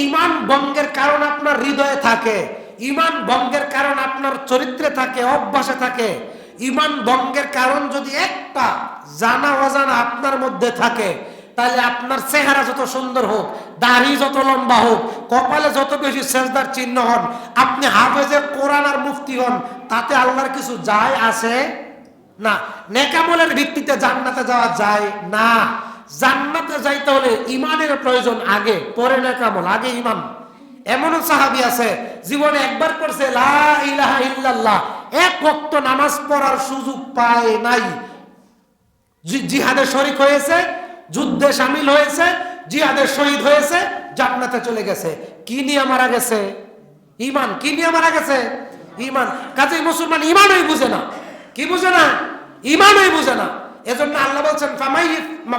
ঈমান ভঙ্গের কারণ আপনার হৃদয়ে থাকে, ঈমান ভঙ্গের কারণ আপনার চরিত্রে থাকে, অভ্যাসে থাকে, ঈমান ভঙ্গের কারণ যদি একটা জানা অজানা আপনার মধ্যে থাকে, তাহলে আপনার চেহারা যত সুন্দর হোক, দাড়ি যত লম্বা হোক, কপালে যত বেশি সেজদার চিহ্ন হন, আপনি হাফেজে কোরআন আর মুফতি হন, তাতে আল্লাহর কিছু যায় আসে না। নেকামলের ভিত্তিতে জান্নাতে যাওয়া যায় না। জান্নাতে যাইতে হলে ইমানের প্রয়োজন আগে, পরে নেকামল, আগে ইমান। এমনও সাহাবী আছে জীবনে একবার করছে লা ইলাহা ইল্লাল্লাহ, এক ওয়াক্ত নামাজ পড়ার সুযোগ পায় নাই, জিহাদে শরীক হয়েছে, যুদ্ধে শামিল হয়েছে, জিহাদে শহীদ হয়েছে, জান্নাতে চলে গেছে। কি নিয়ে মারা গেছে? ঈমান। কি নিয়ে মারা গেছে? ঈমান। কাজেই মুসলমান ঈমানই বুঝে না। কি বুঝে না? ঈমানই বুঝে না। এজন্য আল্লাহ বলছেন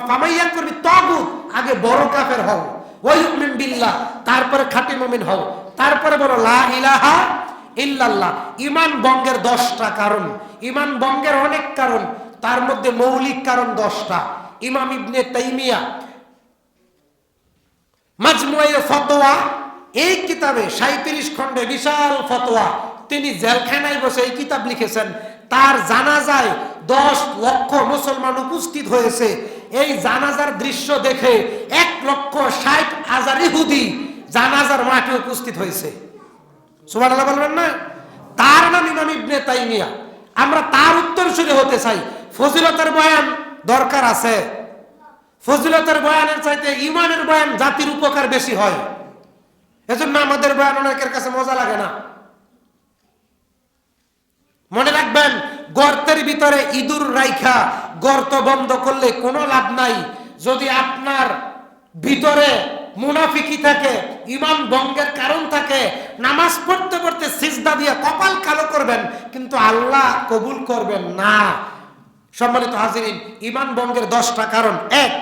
ফামাইয়াক করবি তাগুত, আগে বড় কাফের হও, ওয়া ইউমিন বিল্লাহ, তারপরে খাঁটি মুমিন হও, তারপরে বলো লা ইলাহা ইল্লাল্লাহ। ঈমান ভঙ্গের 10টা কারণ, ঈমান ভঙ্গের অনেক কারণ, তার মধ্যে মৌলিক কারণ 10টা। ইমাম ইবনে তাইমিয়া মাজমুয়ে ফতোয়া এই কিতাবে 37 খণ্ডে বিশাল ফতোয়া, তিনি জেলখানায় বসে এই কিতাব লিখেছেন। তার জানাজায় 10 লক্ষ মুসলমান উপস্থিত হয়েছে। এই জানাজার দৃশ্য দেখে 1,60,000 ইহুদি জানাজার মাঠে উপস্থিত হয়েছে। সুবহানাল্লাহ বলবেন না? তার নাম ইমাম ইবনে তাইমিয়া। আমরা তার উত্তরসূরি হতে চাই। ফজিলতের বয়ান দরকার আছে, ফজিলতের বয়ানের চাইতে ইমানের বয়ান জাতির উপকার বেশি হয়। এজন্য আমাদের বয়ান অনেকের কাছে মজা লাগে না। মনে রাখবেন, গর্তের ভিতরে ইঁদুর রাইখা গর্ত বন্ধ করলে কোনো লাভ নাই। যদি আপনার ভিতরে মুনাফিকি থাকে, ঈমান ভঙ্গের কারণ থাকে, নামাজ পড়তে পড়তে সিজদা দিয়ে কপাল কালো করবেন, কিন্তু আল্লাহ কবুল করবেন না। সম্মানিত হাজিরিন, ঈমান ভঙ্গের 10টা কারণ। 1,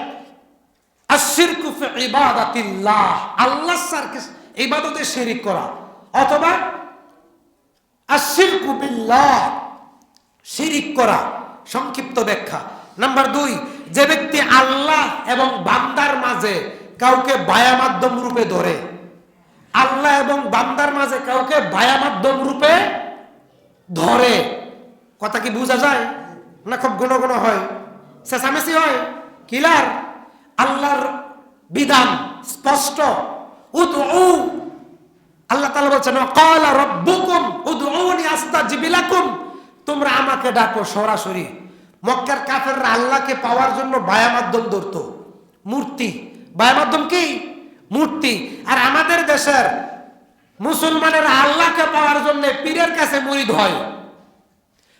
আশিরকু ফি ইবাদাতিল্লাহ, আল্লাহর সাথে ইবাদতে শিরিক করা, অথবা আশিরকু বিল্লাহ, শিরিক করা। সংক্ষিপ্ত ব্যাখ্যা। নাম্বার 2, যে ব্যক্তি আল্লাহ এবং বান্দার মাঝে কাউকে বায়া মাধ্যম রূপে ধরে, আল্লাহ এবং বান্দার মাঝে কাউকে বায়া মাধ্যম রূপে ধরে। কথা কি বোঝা যায় না? খুব ঘন ঘন হয়, চেঁচামেচি হয়, ক্লিয়ার। আল্লাহর বিধান স্পষ্ট। উদউ, আল্লাহ তাআলা বলেছেন ক্বালা রাব্বুকুম উদউনি আস্তাজিব লাকুম, তোমরা আমাকে ডাকো সরাসরি। মক্কার কাফেররা আল্লাহকে পাওয়ার জন্য বায়া মাধ্যম ধরতো, মূর্তি। বায়া মাধ্যম কি? মূর্তি। আর আমাদের দেশের মুসলমানেরা আল্লাহকে পাওয়ার জন্য পীরের কাছে মুরিদ হয়।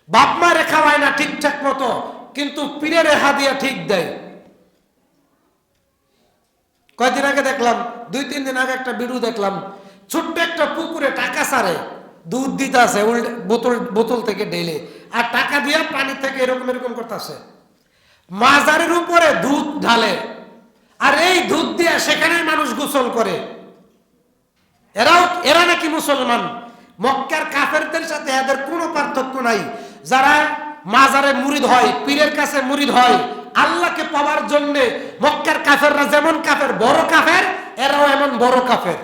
বাপ মা রেখা হয় না ঠিকঠাক মতো, কিন্তু পীরের রেখা দিয়ে ঠিক দেয়। কয়েকদিন আগে দেখলাম, 2-3 দিন আগে একটা ভিডিও দেখলাম, ছোট্ট একটা পুকুরে টাকা ছাড়ে, দুধ দিতে আছে বোতল থেকে ঢেলে, আর টাকা দিয়ে পানি থেকে এরকম এরকম করতেছে, মাজারের উপরে দুধ ঢালে, আর এই দুধ দিয়ে সেখানে মানুষ গোসল করে। এরা নাকি মুসলমান। মক্কার কাফেরদের সাথে এদের কোনো পার্থক্য নাই। যারা মাজারে মুরিদ হয়, পীরের কাছে মুরিদ হয়, আল্লাহকে পাওয়ার জন্য মক্কার কাফেররা যেমন কাফের, বড় কাফের, এরাও এমন বড় কাফের।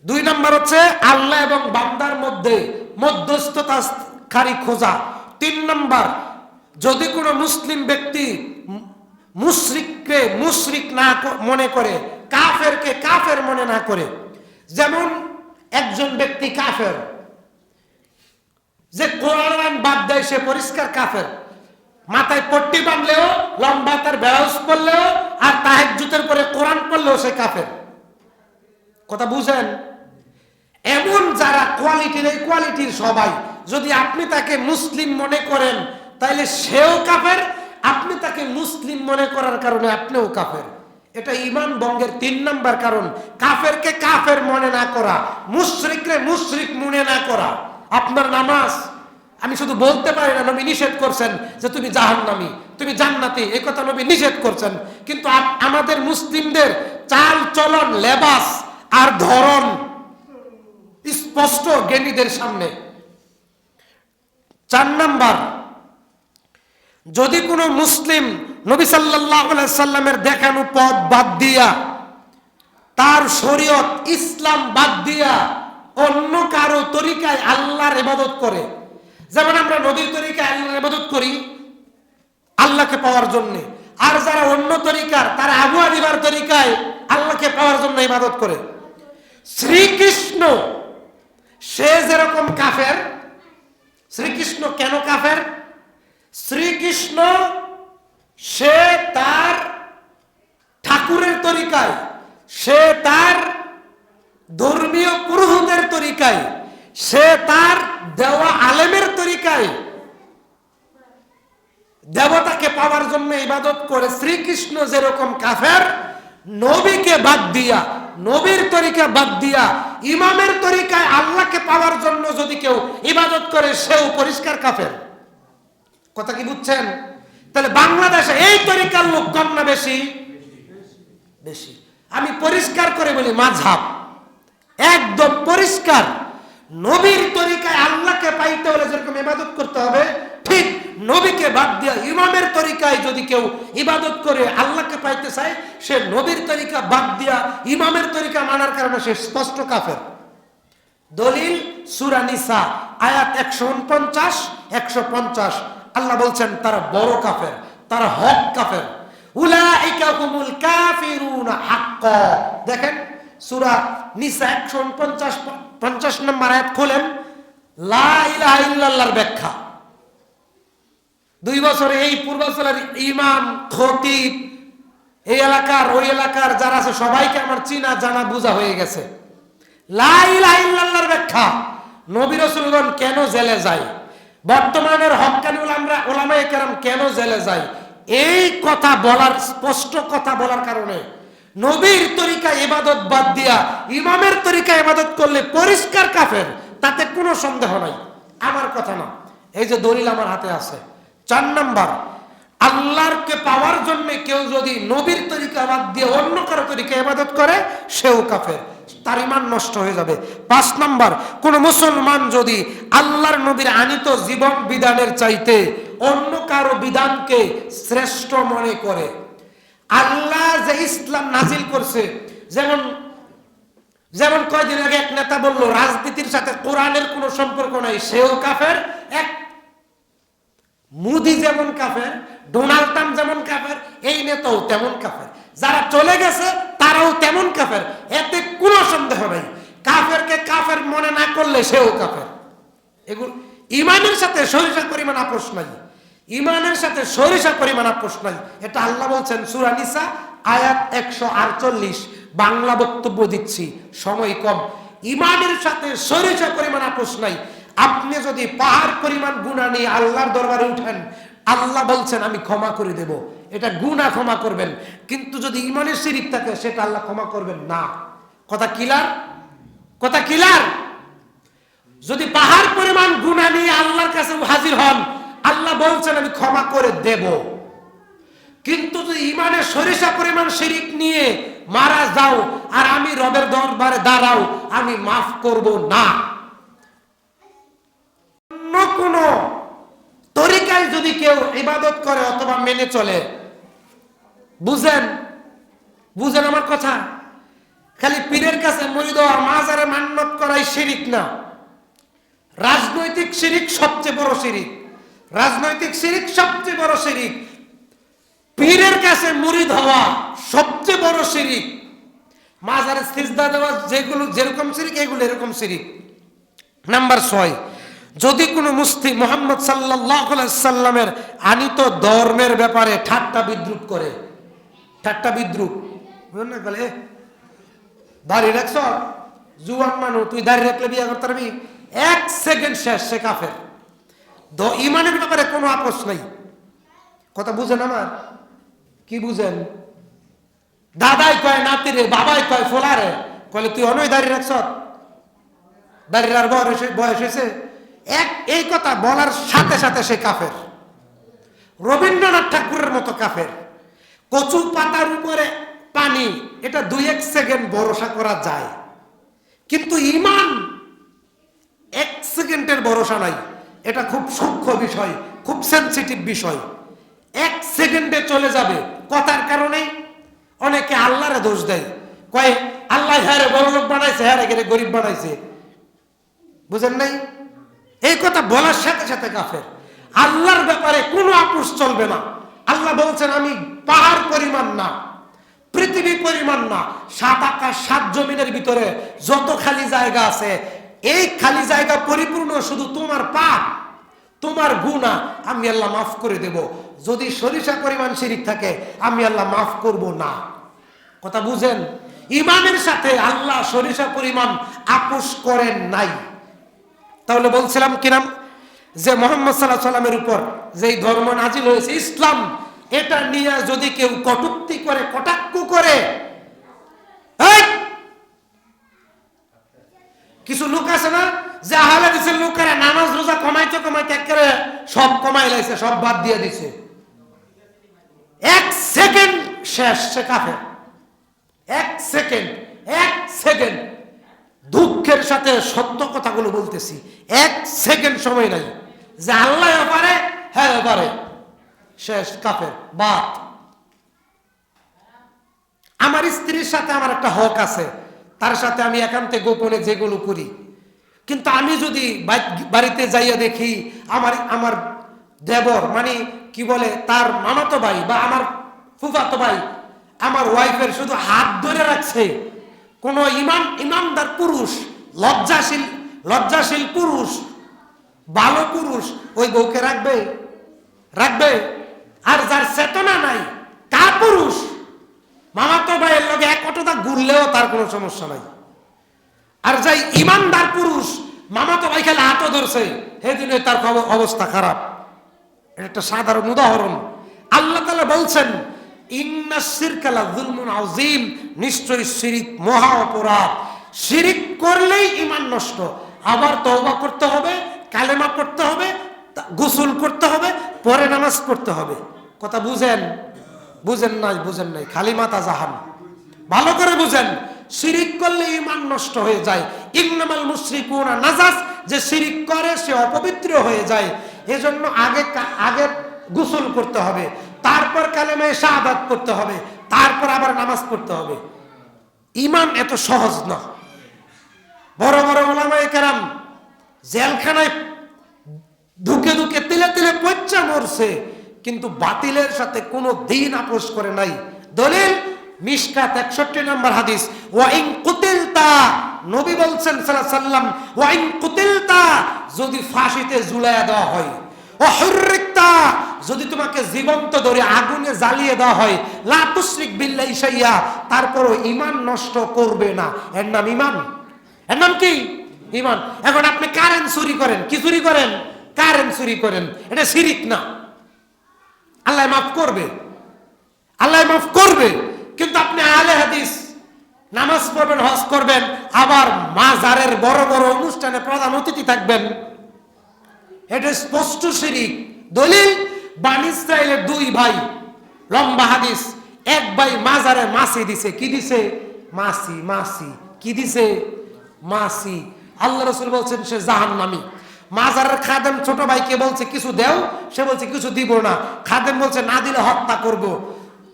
2 নম্বর হচ্ছে আল্লাহ এবং বান্দার মধ্যে মধ্যস্থতাকারী খোঁজা। 3 নম্বর, যদি কোনো মুসলিম ব্যক্তি মুশরিককে মুশরিক না মনে করে, কাফেরকে কাফের মনে না করে, যেমন একজন ব্যক্তি কাফের, যে কোরআন বাদ দেয়, সে পরিষ্কার কাফের। মাথায় পট্টি বাঁধলেও, লম্বা তার ব্লাউজ পরলেও, আর তাহাজ্জুদের পরে কোরআন পড়লেও সে কাফের। কথা বুঝেন? এমন যারা কোয়ালিটির, এই কোয়ালিটির সবাই, যদি আপনি তাকে মুসলিম মনে করেন, তাইলে সেও কাফের, আপনি তাকে মুসলিম মনে করার কারণে আপনিও কাফের। এটা ঈমান ভঙ্গের 3 নম্বর কারণ। কাফেরকে কাফের মনে না করা, মুশরিককে মুশরিক মনে না করা। আপনার নামাজ, আমি শুধু বলতে পারি না, নবী নিষেধ করছেন যে তুমি জাহান্নামী, তুমি জান্নাতি, এই কথা নবী নিষেধ করছেন। কিন্তু আমাদের মুসলিমদের চাল চলন, লেবাস আর ধরন স্পষ্ট জ্ঞানীদের সামনে। 4 নাম্বার, যদি কোনো মুসলিম নবী সাল্লাল্লাহু আলাইহি সাল্লামের দেখানো পথ বাদ দিয়া তার শরীয়ত ইসলাম বাদ দিয়া অন্য কারো তরিকায় আল্লাহর ইবাদত করে, যেমন আমরা নবীর তরিকায় আল্লাহর ইবাদত করি আল্লাহকে পাওয়ার জন্য, আর যারা অন্য তরিকার তারা আবু হানিফার তরিকায় আল্লাহকে পাওয়ার জন্য ইবাদত করে। শ্রীকৃষ্ণ সে যেরকম কাফের, শ্রীকৃষ্ণ কেন কাফের? শ্রীকৃষ্ণ সে তার ঠাকুরের তরিকায়, সে তার ধর্মীয় পুরোহিতের তরিকায়, সে তার দেওয়া আলেমের তরিকায় দেবতাকে পাওয়ার জন্য ইবাদত করে। শ্রীকৃষ্ণ যেরকম কাফের, নবীকে বাদ দিয়া, নবীর তরিকা বাদ দিয়া ইমামের তরিকায় আল্লাহকে পাওয়ার জন্য যদি কেউ ইবাদত করে সেও পরিষ্কার কাফের। কথা কি বুঝছেন? তাহলে বাংলাদেশে এই তরিকার লোক কম না বেশি? বেশি। আমি পরিষ্কার করে বলি, মাযহাব একদম পরিষ্কার। নবীর তরিকায় আল্লাহকে পাইতে হলে যেরকম ইবাদত করতে হবে, ঠিক নবীকে বাদ দিয়া ইমামের তরিকায় যদি কেউ ইবাদত করে আল্লাহকে পাইতে চায়, সে নবীর তরিকা বাদ দিয়া ইমামের তরিকা মানার কারণে সে স্পষ্ট কাফের। দলিল সূরা নিসা আয়াত 149 150। আল্লাহ বলছেন তারা বড় কাফের, তারা হক কাফের। উলাইকা হুমুল কাফিরুনা হাক্কা। দেখেন সূরা নিসা 149 নম্বর আয়াত খোলেন, লা ইলাহা ইল্লাল্লাহর ব্যাখ্যা। 2 বছরে এই পূর্বাঞ্চলের ইমাম, খতিব, এই এলাকার ওই এলাকার যারা আছে সবাইকে আমার চিনা জানা বোঝা হয়ে গেছে। লা ইলাহা ইল্লাল্লাহর ব্যাখ্যা, নবী রাসূলগণ কেন জেলে যায়, বর্তমানের হক্কানি ওলামায়ে কেরাম কেন জেলে যায়, এই কথা বলার, স্পষ্ট কথা বলার কারণে নবীর তরিকা ইবাদত বাদ দিয়া ইমামের তরিকা ইবাদত করলে পরিষ্কার কাফের, তাতে কোনো সন্দেহ নাই। আমার কথা না, এই যে দলিল আমার হাতে আছে। 4 নাম্বার, আল্লাহকে পাওয়ার জন্য কেউ যদি নবীর তরিকা বাদ দিয়ে অন্য কারো তরিকা ইবাদত করে সেও কাফের, তার ঈমান নষ্ট হয়ে যাবে। 5 নাম্বার, কোন মুসলমান যদি আল্লাহর নবীর আনিত জীবন বিধানের চাইতে অন্য কারো বিধানকে শ্রেষ্ঠ মনে করে, আল্লাহ যে ইসলাম নাজিল করছে, যেমন কয়দিন আগে এক নেতা বলল রাজনীতির সাথে কোরআনের কোনো সম্পর্ক নাই, সেও কাফের। এক মোদি যেমন কাফের, ডোনাল্ড ট্রাম্প যেমন কাফের, এই নেতাও তেমন কাফের, যারা চলে গেছে তারাও তেমন কাফের, এতে কোনো সন্দেহ নাই। কাফেরকে কাফের মনে না করলে সেও কাফের। এগুলো ইমানের সাথে সরিষা পরিমাণ আপোষ নাই, ইমানের সাথে সরিষা পরিমাণ আপোষ নাই। এটা আল্লাহ বলছেন সূরা নিসা আয়াত 148। বাংলা বক্তব্য দিচ্ছি, সময় কম। ইমানের সাথে সরিষা পরিমাণ আপোষ নাই। আপনি যদি পাহাড় পরিমাণ গুনাহ নিয়ে আল্লাহর দরবারে উঠেন, আল্লাহ বলছেন আমি ক্ষমা করে দেব, এটা গুনাহ ক্ষমা করবেন। কিন্তু যদি ইমানের শিরিক থাকে সেটা আল্লাহ ক্ষমা করবেন না। কথা ক্লিয়ার? কথা ক্লিয়ার? যদি পাহাড় পরিমাণ গুনাহ নিয়ে আল্লাহর কাছে হাজির হন, আল্লাহ বলছেন আমি ক্ষমা করে দেব। কিন্তু যদি ইমানের সরিষা পরিমাণ শিরিক নিয়ে মারা যাও আর আমি রবের দরবারে দাঁড়াও, আমি মাফ করব না। অন্য কোন তরিকায় যদি কেউ ইবাদত করে অথবা মেনে চলে, বুঝেন বুঝেন আমার কথা, খালি পীরের কাছে মুরিদ হওয়া, মাজারে মান্নত করাই শিরিক না। রাজনৈতিক শিরিক সবচেয়ে বড় শিরিক, রাজনৈতিক শিরিক সবচেয়ে বড় শিরিক। পীরের কাছে মুরিদ হওয়া সবচেয়ে বড় শিরিক। মাজারে সিজদা দেওয়া যেগুলো যেরকম শিরিক, এগুলো এরকম শিরিক। নাম্বার 6, যদি কোনো মুসলিম মুহাম্মদ সাল্লাল্লাহু আলাইহি সাল্লামের আনিত ধর্মের ব্যাপারে ঠাট্টা বিদ্রুপ করে, ঠাট্টা বিদ্রুপ, বুঝলেন না, বলে দাঁড়িয়ে রাখছ, জুয়ান মানুষ, তুই দাঁড়িয়ে রাখলে বিয়ে করতে পারবি, 1 সেকেন্ড শেষ, সে কাফের। ইমানের ব্যাপারে কোনো আপোষ নাই। কথা বুঝেন আমার? কি বুঝেন? দাদাই কয় নাতিরে, বাবাই কয় ফোলারে, কলে তুই অনই দাঁড়িয়ে রাখছ, দাঁড়িয়ে আর বয়স হয়েছে, এই কথা বলার সাথে সাথে সে কাফের। রবীন্দ্রনাথ ঠাকুরের মতো কাফের। কচু পাতার উপরে পানি, এটা 2-1 সেকেন্ড ভরসা করা যায়, কিন্তু ইমান 1 সেকেন্ডের ভরসা নাই। এটা খুব সূক্ষ্ম বিষয়, খুব সেনসিটিভ বিষয়। 1 সেকেন্ডে চলে যাবে কথার কারণে। অনেকে আল্লাহরে দোষ দেয়, কয় আল্লাহ হ্যাঁ বড় লোক বানাইছে, হ্যাঁ রে গরিব বানাইছে। বুঝেন নাই? এই কথা বলার সাথে সাথে কাফের। আল্লাহর ব্যাপারে কোনো আপোষ চলবে না। আল্লাহ বলছেন আমি পাহাড় পরিমাণ না, পৃথিবী পরিমাণ না, 7 আকাশ 7 জমিনের ভিতরে যত খালি জায়গা আছে, এই খালি জায়গা পরিপূর্ণ শুধু তোমার পাপ, তোমার গুনাহ আমি আল্লাহ মাফ করে দেব। যদি সরিষা পরিমাণ শিরিক থাকে আমি আল্লাহ মাফ করব না। কথা বুঝেন? ইমানের সাথে আল্লাহ সরিষা পরিমাণ আপোষ করেন নাই। তাহলে বলছিলাম কিরাম যে মুহাম্মদ সাল্লাল্লাহু আলাইহি সাল্লামের উপর যেই ধর্ম নাজিল হয়েছে ইসলাম, এটা নিয়ে যদি কেউ কটূক্তি করে, কটাক্ষ করে, কিছু লোক আছে না যে আহলে হাদিসের লোকেরা নামাজ রোজা কমাইতে কমাইতে একেবারে সব কমাই লাইছে, সব বাদ দিয়ে দিছে, 1 সেকেন্ড শেষ, সে কাফের। 1 সেকেন্ড দুঃখের সাথে সত্য কথাগুলো বলতেছি, 1 সেকেন্ড সময় নাই যে আল্লাহ পারে, হ্যাঁ পারে, শেষ কাফের বাদ। আমার স্ত্রীর সাথে আমার একটা হক আছে, তার সাথে আমি একান্তে গোপনে যেগুলো করি, কিন্তু আমি যদি বাড়িতে যাইয়া দেখি আমার দেবর মানে কি বলে তার মামাতো ভাই বা আমার ফুফাতো ভাই আমার ওয়াইফের শুধু হাত ধরে রাখছে, কোন ইমানদার পুরুষ, লজ্জাশীল পুরুষ, ভালো পুরুষ ওই বউকে রাখবে? আর যার চেতনা নাই, কা পুরুষ মামাতো ভাইয়ের লগে এক অটটা ঘুরলেও তার কোনো সমস্যা নাই। আর যাই ইমানদার পুরুষ মামাতো ভাই খেলে হাতও ধরছে, সেদিনে তার অবস্থা খারাপ। এটা একটা সাধারণ উদাহরণ। আল্লাহ তাআলা বলছেন ইন্নাশ শিরকা লাযুলমুন আযীম, নিশ্চয়ই শিরিক মহা অপরাধ। শিরিক করলেই ঈমান নষ্ট। আবার তওবা করতে হবে, কালেমা পড়তে হবে, গোসল করতে হবে, পরে নামাজ পড়তে হবে। কথা বুঝেন নাই, খালি মাথা জাহান। ভালো করে বুঝেন, শিরিক করলে ঈমান নষ্ট হয়ে যায়। ইন্নামাল মুশরিকুনা নাজাস, যে শিরিক করে সে অপবিত্র হয়ে যায়। এজন্য আগে গোসল করতে হবে, তারপর কালেমায়ে শাহাদাত করতে হবে, তারপর আবার নামাজ পড়তে হবে। ঈমান এত সহজ না। বড় বড় উলামায়ে কেরাম জেলখানায় ধুকে তিলে পচ্চা মরছে, কিন্তু বাতিলের সাথে কোনো দিন আপোষ করে নাই। দলিল মিশকাত 61 নম্বর হাদিস, ওয়া ইন কুতিলতা, নবী বলছেন সাল্লাল্লাহু আলাইহি সাল্লাম, ওয়া ইন কুতিলতা, যদি ফাঁসিতে ঝুলাইয়া দেওয়া হয়, ওয়া হুররিকতা, যদি তোমাকে জীবন্ত ধরে আগুনে জ্বালিয়ে দেওয়া হয়, লা তুশরিক বিল্লাহি শাইয়া, তারপরও ঈমান নষ্ট করবে না। এর নাম ঈমান। এর নাম কি? ঈমান। এখন আপনি কারেন্ট চুরি করেন, কি চুরি করেন? কারেন্ট চুরি করেন, এটা শিরিক না? আল্লাহ মাফ করবে। কিন্তু আপনি আহলে হাদিস, নামাজ পড়বেন, হজ করবেন, আবার মাজারের বড় বড় অনুষ্ঠানে প্রধান অতিথি থাকবেন, এটা স্পষ্ট শিরিক। দলিল বনী ইসরাইলের 2 ভাই, লম্বা হাদিস। এক ভাই মাজারে মাছি দিছে, কি দিছে? মাছি। কি দিছে? মাছি। আল্লাহ রাসূল বলছেন সে জাহান্নামী। মাজারের খাদেম ছোট ভাইকে বলছে কিছু দেও, সে বলছে কিছু দিব না। খাদেম বলছে না দিলে হত্যা করব।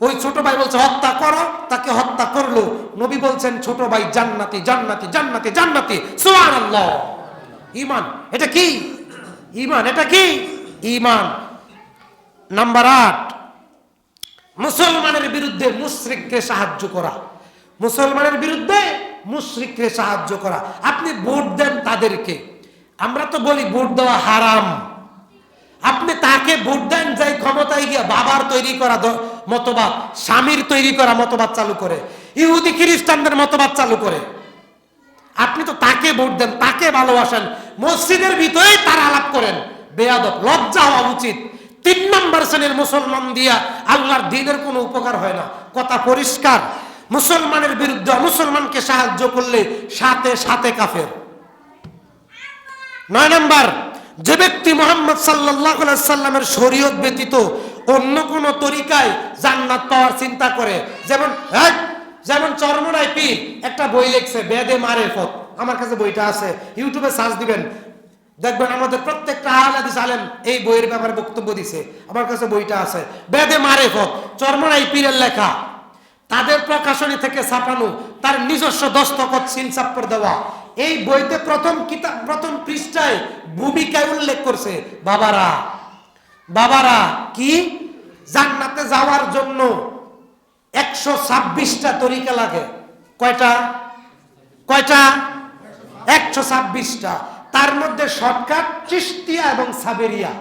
ওই ছোট ভাই বলছে হত্যা করো, তাকে হত্যা করলো। নবী বলছেন ছোট ভাই জান্নাতি। সুবহানাল্লাহ। ঈমান। এটা কি ঈমান? ঈমান। নাম্বার 8, মুসলমানের বিরুদ্ধে মুশরিককে সাহায্য করা। আপনি ভোট দেন তাদেরকে, আমরা তো বলি ভোট দেওয়া হারাম। আপনি তাকে ভোট দেন যাই ক্ষমতায় গিয়া বাবার তৈরি করা মতবাদ, স্বামীর তৈরি করা মতবাদ চালু করে, ইহুদি খ্রিস্টানদের মতবাদ চালু করে। আপনি তো তাকে ভোট দেন, তাকে ভালোবাসেন, মসজিদের ভিতরেই তার আলাপ করেন। বেয়াদব, লজ্জা হওয়া উচিত। 3 নম্বর শ্রেণীর মুসলমান দিয়া আল্লাহর দ্বীনের কোনো উপকার হয় না। কথা পরিষ্কার। মুসলমানের বিরুদ্ধে মুসলমানকে সাহায্য করলে সাথে সাথে কাফের। 9 নম্বর, যে ব্যক্তি মুহাম্মদ সাল্লাল্লাহু আলাইহি সাল্লামের শরীয়ত ব্যতীত অন্য কোন তরিকায় জান্নাত পাওয়ার চিন্তা করে, যেমন চরমনাই পীর একটা বই লিখছে বেদে মারেফত। আমার কাছে বইটা আছে, ইউটিউবে সার্চ দিবেন, দেখবেন আমাদের প্রত্যেকটা আহলে হাদিস আলেম এই বইয়ের ব্যাপারে বক্তব্য দিছে। আমার কাছে বইটা আছে, বেদে মারেফত, চরমনাই পীরের লেখা। তাদের প্রকাশনী থেকে ছাপানো, তার নিজস্ব দস্তখত সিল চাপ্পর দেওয়া। এই বইতে প্রথম পৃষ্ঠায় ভূমিকায় উল্লেখ করছে বাবারা কি জান্নাতে যাওয়ার জন্য 126টা তরিকা লাগে। কয়টা 126টা। তার মধ্যে শর্টকাট চিশতিয়া এবং সাবেরিয়া।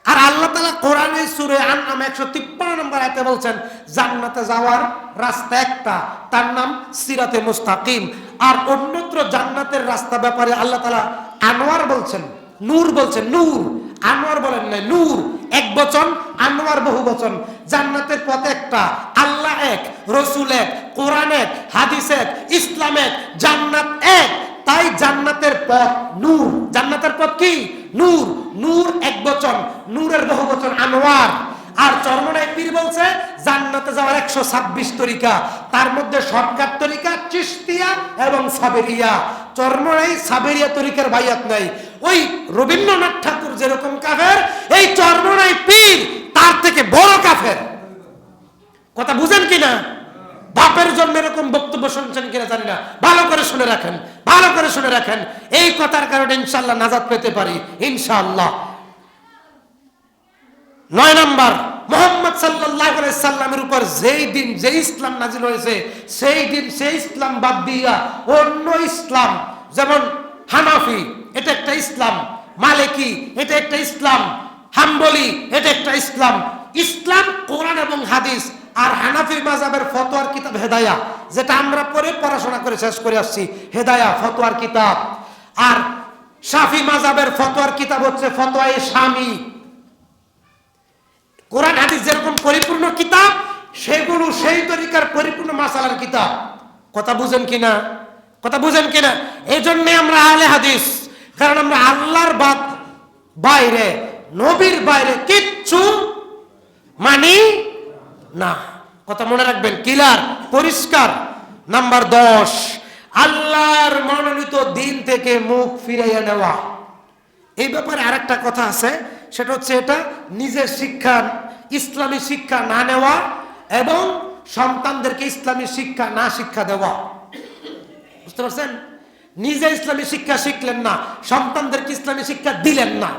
আর আল্লাহ তাআলা কোরআনে সূরা আনআম 153 নম্বর আয়াতে বলছেন জান্নাতে যাওয়ার রাস্তা একটা, তার নাম সিরাতে মুস্তাকিম। আর অন্যত্র জান্নাতের রাস্তা ব্যাপারে আল্লাহ তাআলা আনোয়ার বলছেন, নূর বলছেন, নূর, আনোয়ার বলেন না, নূর এক বচন, আনোয়ার বহু বচন। জান্নাতের পথ একটা, আল্লাহ এক, রসুল এক, কোরআন এক, হাদিস এক, ইসলাম এক, জান্নাত এক। তাই জান্নাতের পথ নূর। জান্নাতের পথ কি? নূর। নূর এক বচন, নূরের বহু বচন আনোয়ার। আর চরমনাই পীর বলছে জান্নাতে যাওয়ার 126 তরিকা, তার মধ্যে শর্টকাট তরিকা চিশতিয়া এবং সাবেরিয়া। চরমনাই সাবেরিয়া তরিকার বাইয়াত নাই। ওই রবীন্দ্রনাথ ঠাকুর যেরকম কাফের, এই চরমনাই পীর তার থেকে বড় কাফের। কথা বুঝেন কিনা? বাপের জন্য এরকম বক্তব্য শুনছেন কিনা জানি না, ভালো করে শুনে রাখেন, ভালো করে শুনে রাখেন। এই কথার কারণে ইনশাআল্লাহ নাজাত পেতে পারি ইনশাআল্লাহ। 9 নাম্বার, মুহাম্মদ সাল্লাল্লাহু আলাইহি সাল্লামের উপর যেই দিন যে ইসলাম নাজিল হয়েছে, সেই দিন সেই ইসলাম বাদ দিয়া অন্য ইসলাম, যেমন হানাফি এটা একটা ইসলাম, মালিকি এটা একটা ইসলাম, হাম্বলি এটা একটা ইসলাম। ইসলাম কোরআন এবং হাদিস। আর হানাফি মাযহাবের ফতোয়ার কিতাব হেদায়া, যেটা আমরা পড়াশোনা করে শেষ করে আসছি, হেদায়া ফতোয়ার কিতাব। আর শাফি মাযহাবের ফতোয়ার কিতাব হচ্ছে ফতোয়ায়ে শামী। কোরআন হাদিস যেরকম পরিপূর্ণ কিতাব, সেগুলো সেই তরিকার পরিপূর্ণ মাসালার কিতাব। কথা বুঝেন কিনা? কথা বুঝেন কিনা? এই জন্যে আমরা আহলে হাদিস, কারণ আমরা আল্লাহর বাইরে, নবীর বাইরে কিচ্ছু মানি না। কথা মনে রাখবেন, ক্লিয়ার, পরিষ্কার। নাম্বার 10, আল্লাহর মনোনীত দিন থেকে মুখ ফিরাইয়া নেওয়া। এই ব্যাপারে আরেকটা কথা আছে, সেটা হচ্ছে এটা নিজের শিক্ষা, ইসলামী শিক্ষা না নেওয়া এবং সন্তানদেরকে ইসলামী শিক্ষা না শিক্ষা দেওয়া। বুঝতে পারছেন? নিজে ইসলামী শিক্ষা শিখলেন না, সন্তানদেরকে ইসলামী শিক্ষা দিলেন না,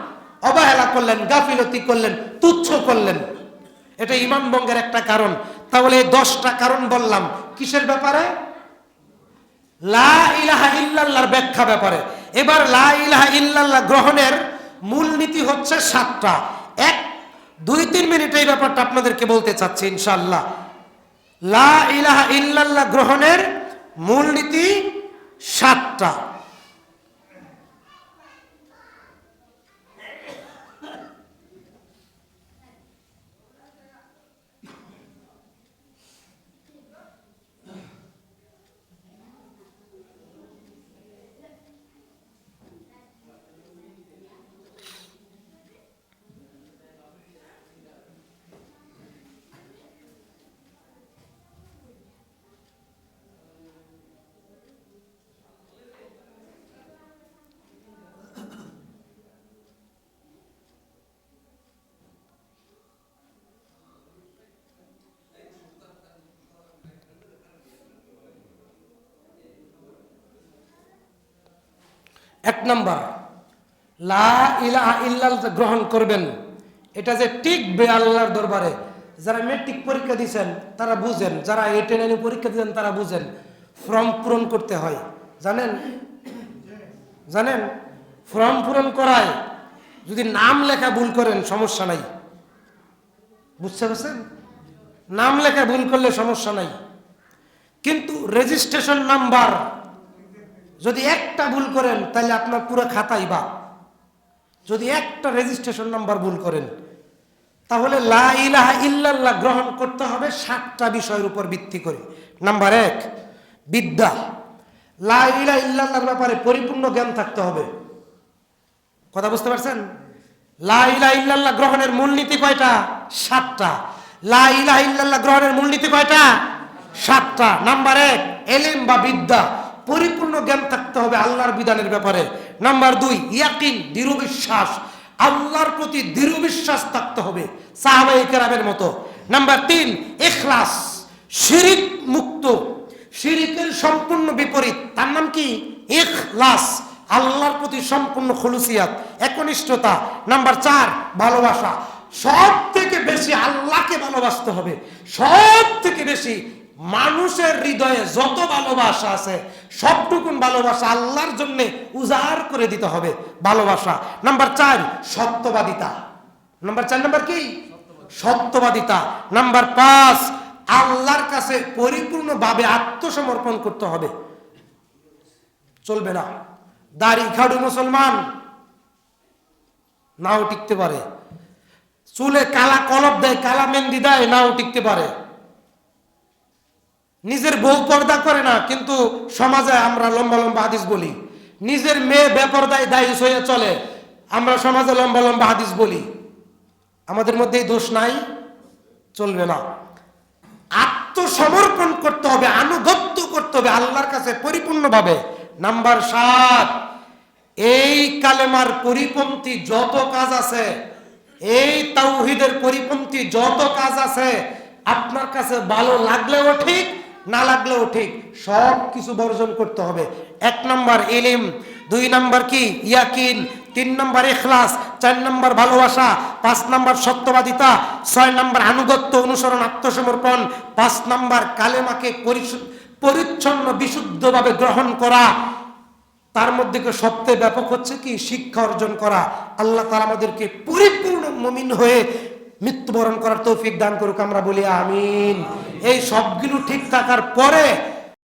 অবহেলা করলেন, গাফিলতি করলেন, তুচ্ছ করলেন। এটা ঈমান ভঙ্গের একটা কারণ। তাহলে 10টা কারণ বললাম কিসের ব্যাপারে? লা ইলাহা ইল্লাল্লাহর ব্যাখ্যা ব্যাপারে। এবার লা ইলাহা ইল্লাল্লাহ গ্রহণের মূলনীতি হচ্ছে 7টা। 1, 2, 3 মিনিট এই ব্যাপারটা আপনাদেরকে বলতে চাচ্ছি ইনশাআল্লাহ। লা ইলাহা ইল্লাল্লাহ গ্রহণের মূলনীতি 7টা। এক নম্বর, লা ইলাহা ইল্লাল্লাহ গ্রহণ করবেন, এটা যে টিকবে আল্লাহর দরবারে। যারা মেট্রিক পরীক্ষা দিয়েছেন তারা বুঝেন, যারা 8, 9 পরীক্ষা দিয়েছেন তারা বুঝেন, ফর্ম পূরণ করতে হয়। জানেন? জানেন? ফর্ম পূরণ করায় যদি নাম লেখা ভুল করেন সমস্যা নাই। বুঝতে পারছেন? নাম লেখা ভুল করলে সমস্যা নাই, কিন্তু রেজিস্ট্রেশন নাম্বার যদি একটা ভুল করেন তাহলে আপনার পুরো খাতাই বাদ। যদি একটা রেজিস্ট্রেশন নাম্বার ভুল করেন, তাহলে লা ইলাহা ইল্লাল্লাহ গ্রহণ করতে হবে 7টা বিষয়ের উপর ভিত্তি করে। নাম্বার 1, বিদ্যা। লা ইলাহা ইল্লাল্লাহর ব্যাপারে পরিপূর্ণ জ্ঞান থাকতে হবে। কথা বুঝতে পারছেন? লা ইলাহা ইল্লাল্লাহ গ্রহণের মূলনীতি কয়টা? 7টা। লা ইলাহা ইল্লাল্লাহ গ্রহণের মূলনীতি কয়টা? 7টা। নাম্বার 1, ইলম বা বিদ্যা, পরিপূর্ণ জ্ঞান থাকতে হবে আল্লাহর বিধানের ব্যাপারে। নাম্বার 2, ইয়াকিন, দৃঢ় বিশ্বাস, আল্লাহর প্রতি দৃঢ় বিশ্বাস থাকতে হবে সাহাবায়ে কেরামের মতো। নাম্বার 3, ইখলাস, শিরিক মুক্ত, শিরিকের সম্পূর্ণ বিপরীত, তার নাম কি? ইখলাস, আল্লাহর প্রতি সম্পূর্ণ খুলুসিয়াত, একনিষ্ঠতা। নাম্বার 4 ভালোবাসা। সব থেকে বেশি আল্লাহকে ভালোবাসতে হবে, সব থেকে বেশি মানুষের হৃদয়ে যত ভালোবাসা আছে সবটুকুন ভালোবাসা আল্লাহর জন্য উজাড় করে দিতে হবে, ভালোবাসা। নাম্বার 4 সত্যবাদিতা। নাম্বার 4 নাম্বার কি? সত্যবাদিতা। নাম্বার 5 আল্লাহর কাছে পরিপূর্ণভাবে আত্মসমর্পণ করতে হবে, চলবে না দাড়ি খাড়ু মুসলমান নাও টিকতে পারে, চুলে কালা কলপ দেয়, কালা মেহেন্দি দেয়, নাও টিকতে পারে। নিজের বউ পর্দা করে না, কিন্তু সমাজে আমরা লম্বা লম্বা হাদিস বলি। নিজের মেয়ে বেপরদায় দায়িস হয়ে চলে, আমরা সমাজে লম্বা লম্বা হাদিস বলি। আমাদের মধ্যে এই দোষ নাই, চলবে না। আত্মসমর্পণ করতে হবে, আনুগত্য করতে হবে আল্লাহর কাছে পরিপূর্ণভাবে। নাম্বার 7 এই কালেমার পরিপন্থী যত কাজ আছে, এই তাওহীদের পরিপন্থী যত কাজ আছে, আপনার কাছে ভালো লাগলেও ঠিক না লাগলেও ঠিক, সব কিছু বর্জন করতে হবে। 1 নাম্বার ইলম, 2 নাম্বার কি? ইয়াকিন, 3 নাম্বার ইখলাস, 4 নাম্বার ভালোবাসা, 5 নাম্বার সত্যবাদিতা, 6 নাম্বার আনুগত্য, অনুসরণ, আত্মসমর্পণ, 5 নাম্বার কালেমাকে পরিচ্ছন্ন বিশুদ্ধভাবে গ্রহণ করা। তার মধ্যে সবচেয়ে ব্যাপক হচ্ছে কি? শিক্ষা অর্জন করা। আল্লাহ তাআলা আমাদেরকে পরিপূর্ণ মুমিন হয়ে মৃত্যুবরণ করার তৌফিক দান করুক, আমরা বলি আমিন। এই সবগুলো ঠিক থাকার পরে